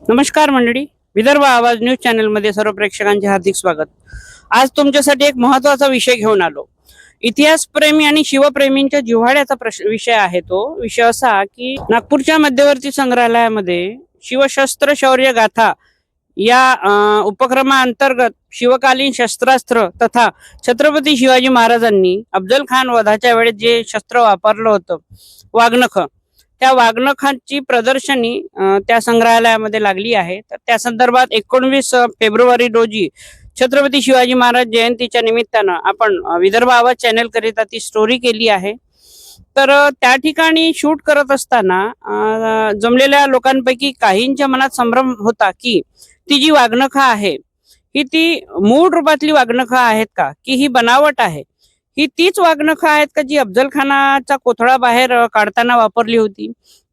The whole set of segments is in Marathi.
नमस्कार मंडळी, विदर्भ आवाज न्यूज चॅनल मध्ये सर्व प्रेक्षकांचे हार्दिक स्वागत। आज तुमच्यासाठी एक महत्त्वाचा विषय घेऊन आलो। इतिहास प्रेमी आणि शिवप्रेमींच्या जिव्हाळ्याचा विषय आहे। तो विषय असा की नागपूरच्या मध्यवर्ती संग्रहालयामध्ये शिवशस्त्र शौर्य गाथा या उपक्रमाअंतर्गत शिवकालीन शस्त्रास्त्र तथा छत्रपती शिवाजी महाराजांनी अफजल खान वधाच्या वेळेस जे शस्त्र वापरलं होतं वाघनख, त्या वाघनखांची प्रदर्शनी त्या संग्रहालयामध्ये लागली आहे। तर त्या संदर्भात 19 फेब्रुवारी रोजी छत्रपती शिवाजी महाराज जयंतीच्या निमित्तानं आपण विदर्भ आवाज चॅनल करिता ती स्टोरी केली आहे। तर त्या ठिकाणी शूट करत असताना जमलेल्या लोकांपैकी काहींच्या मनात संभ्रम होता की ती जी वाघनख आहे ही ती मूळ रूपातली वाघनख आहेत का, की ही बनावट आहे, ही तीच वाघनख आहेत का जी अफजल खानाचा कोथळा बाहेर काढताना वापरली होती।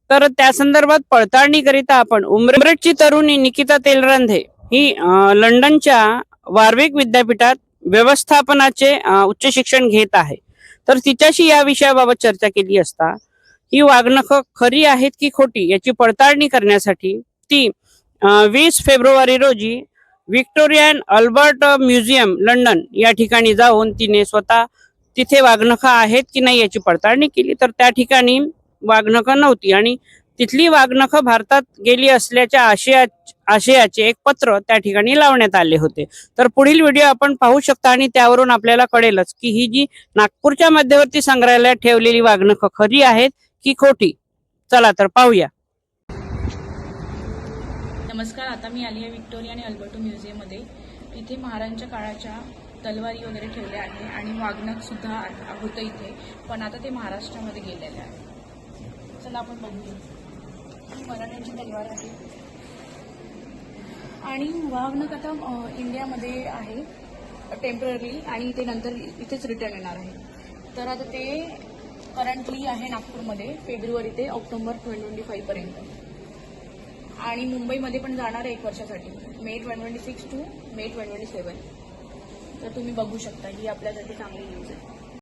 तर त्या संदर्भात पडताळणी करिता आपण उमरेडची तरुणी निकिता तेलरंधे ही लंडनच्या वारविक विद्यापीठात व्यवस्थापनाचे उच्च शिक्षण घेत आहे। तर तिच्याशी या विषयाबाबत चर्चा केली असता ही वाघनख खरी आहेत की खोटी याची पडताळणी करण्यासाठी ती 20 फेब्रुवारी रोजी Victoria and Albert museum London या ठिकाणी जाऊन तिने स्वतः तिथे वाघनख आहेत की नाही याची पडताळणी केली। तर त्या ठिकाणी वाघनख नव्हती आणि तिथली वाघनख भारतात गेली असल्याच्या आशयाचे एक पत्र त्या ठिकाणी लावण्यात आले होते। तर पुढील व्हिडिओ आपण पाहू शकता आणि त्यावरून आपल्याला कळेलच की ही जी नागपूरच्या मध्यवर्ती संग्रहालयात ठेवलेली वाघनख खरी आहेत की खोटी। चला तर पाहूया। नमस्कार, आता मी आली आहे व्हिक्टोरिया आणि अल्बर्टो म्युझियममध्ये। इथे महाराजांच्या काळाच्या तलवारी वगैरे ठेवल्या आहे आणि वाघनख सुद्धा होतं इथे, पण आता ते महाराष्ट्रामध्ये गेलेले आहे। चला आपण बघूया। मराठ्यांची तलवार आहे आणि वाघनख आता इंडियामध्ये आहे टेम्पररी आणि ते नंतर इथेच रिटर्न येणार आहे। तर आता ते करंटली आहे नागपूरमध्ये फेब्रुवारी ते ऑक्टोबर 2025 पर्यंत आणि मुंबईमध्ये पण जाणार आहे 1 वर्षासाठी, मे 2026 टू मे 2027। तर तुम्ही बघू शकता, ही आपल्यासाठी चांगली न्यूज आहे।